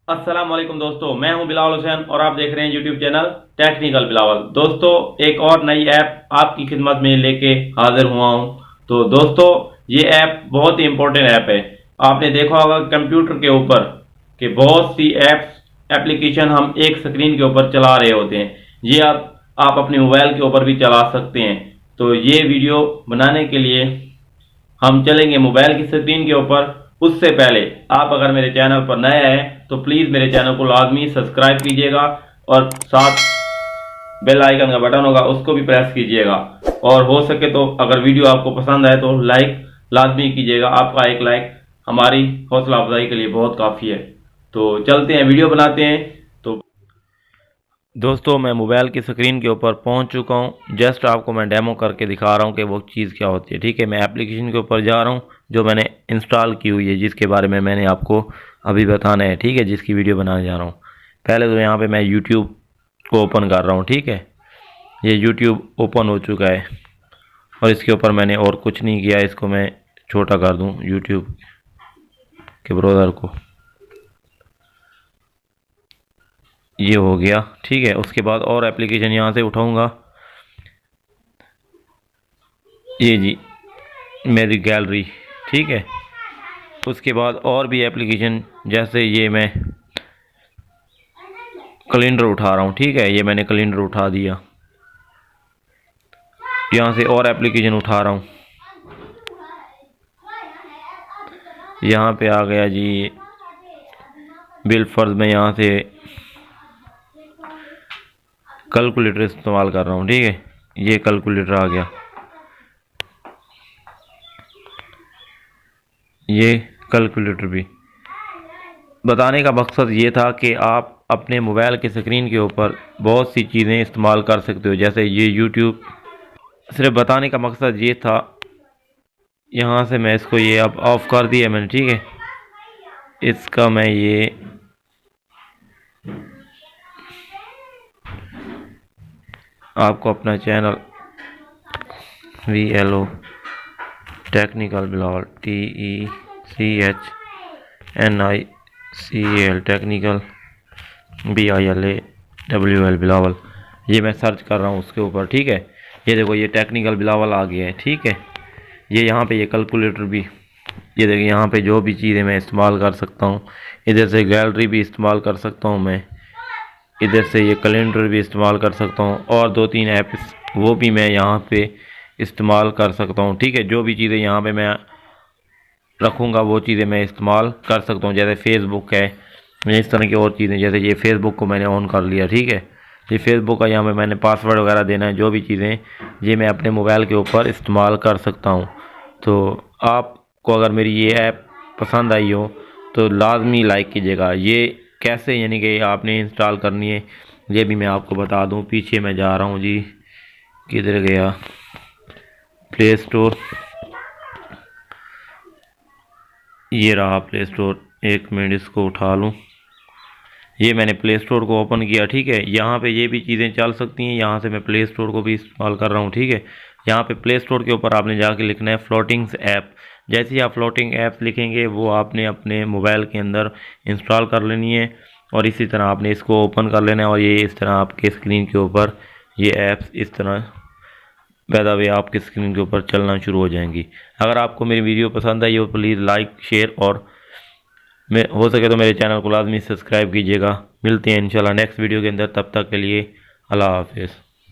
अस्सलाम वालेकुम दोस्तों, मैं हूं बिलावल हुसैन और आप देख रहे हैं यूट्यूब चैनल टेक्निकल बिलावल। दोस्तों, एक और नई ऐप आपकी खिदमत में लेके हाजिर हुआ हूं। तो दोस्तों, ये ऐप बहुत ही इंपॉर्टेंट ऐप है। आपने देखा होगा कंप्यूटर के ऊपर कि बहुत सी ऐप्स एप्लीकेशन हम एक स्क्रीन के ऊपर चला रहे होते हैं। ये आप अपने मोबाइल के ऊपर भी चला सकते हैं। तो ये वीडियो बनाने के लिए हम चलेंगे मोबाइल की स्क्रीन के ऊपर। उससे पहले आप अगर मेरे चैनल पर नए हैं तो प्लीज़ मेरे चैनल को लाजमी सब्सक्राइब कीजिएगा और साथ बेल आइकन का बटन होगा उसको भी प्रेस कीजिएगा। और हो सके तो अगर वीडियो आपको पसंद आए तो लाइक लाजमी कीजिएगा। आपका एक लाइक हमारी हौसला अफजाई के लिए बहुत काफ़ी है। तो चलते हैं, वीडियो बनाते हैं। तो दोस्तों, मैं मोबाइल की स्क्रीन के ऊपर पहुंच चुका हूं। जस्ट आपको मैं डेमो करके दिखा रहा हूं कि वो चीज़ क्या होती है। ठीक है, मैं एप्लीकेशन के ऊपर जा रहा हूं जो मैंने इंस्टॉल की हुई है, जिसके बारे में मैंने आपको अभी बताना है। ठीक है, जिसकी वीडियो बनाने जा रहा हूं। पहले तो यहाँ पे मैं यूट्यूब को ओपन कर रहा हूँ। ठीक है, ये यूट्यूब ओपन हो चुका है और इसके ऊपर मैंने और कुछ नहीं किया। इसको मैं छोटा कर दूँ यूट्यूब के ब्राउज़र को। ये हो गया। ठीक है, उसके बाद और एप्लीकेशन यहाँ से उठाऊंगा। ये जी मेरी गैलरी। ठीक है, उसके बाद और भी एप्लीकेशन, जैसे ये मैं कैलेंडर उठा रहा हूँ। ठीक है, ये मैंने कैलेंडर उठा दिया। यहाँ से और एप्लीकेशन उठा रहा हूँ। यहाँ पे आ गया जी बिल फर्ज में यहाँ से कैलकुलेटर इस्तेमाल कर रहा हूँ। ठीक है, ये कैलकुलेटर आ गया। ये कैलकुलेटर भी बताने का मकसद ये था कि आप अपने मोबाइल के स्क्रीन के ऊपर बहुत सी चीज़ें इस्तेमाल कर सकते हो। जैसे ये यूट्यूब, सिर्फ बताने का मकसद ये था। यहाँ से मैं इसको ये अब ऑफ़ कर दिया मैंने। ठीक है, इसका मैं ये आपको अपना channel VLO technical Bilawal TECHNICAL technical BILAWL Bilawal, ये मैं सर्च कर रहा हूँ उसके ऊपर। ठीक है, ये देखो ये टेक्निकल बिलावल आ गया है। ठीक है, ये यहाँ पे ये कैलकुलेटर भी, ये देखिए यहाँ पे जो भी चीज़ें मैं इस्तेमाल कर सकता हूँ। इधर से गैलरी भी इस्तेमाल कर सकता हूँ मैं, इधर से ये कैलेंडर भी इस्तेमाल कर सकता हूँ और 2-3 ऐप्स वो भी मैं यहाँ पे इस्तेमाल कर सकता हूँ। ठीक है, जो भी चीज़ें यहाँ पे मैं रखूँगा वो चीज़ें मैं इस्तेमाल कर सकता हूँ। जैसे फेसबुक है, इस तरह की और चीज़ें। जैसे ये फेसबुक को मैंने ऑन कर लिया। ठीक है, ये फेसबुक का यहाँ पे मैंने पासवर्ड वगैरह देना है। जो भी चीज़ें ये मैं अपने मोबाइल के ऊपर इस्तेमाल कर सकता हूँ। तो आपको अगर मेरी ये ऐप पसंद आई हो तो लाजमी लाइक कीजिएगा। ये कैसे यानी कि आपने इंस्टॉल करनी है ये भी मैं आपको बता दूं। पीछे मैं जा रहा हूं जी, किधर गया, प्ले स्टोर, ये रहा प्ले स्टोर। एक मिनट इसको उठा लूं। ये मैंने प्ले स्टोर को ओपन किया। ठीक है, यहाँ पे ये भी चीज़ें चल सकती हैं। यहाँ से मैं प्ले स्टोर को भी इस्तेमाल कर रहा हूँ। ठीक है, यहाँ पे प्ले स्टोर के ऊपर आपने जाके लिखना है फ्लोटिंग्स ऐप। जैसे ही आप फ्लोटिंग ऐप लिखेंगे वो आपने अपने मोबाइल के अंदर इंस्टॉल कर लेनी है और इसी तरह आपने इसको ओपन कर लेना है और ये इस तरह आपके स्क्रीन के ऊपर ये ऐप्स इस तरह पैदा हुए आपके स्क्रीन के ऊपर चलना शुरू हो जाएंगी। अगर आपको मेरी वीडियो पसंद आई हो प्लीज़ लाइक शेयर और हो सके तो मेरे चैनल को लाजमी सब्सक्राइब कीजिएगा। मिलते हैं इंशाल्लाह नेक्स्ट वीडियो के अंदर। तब तक के लिए अल्लाह हाफिज़।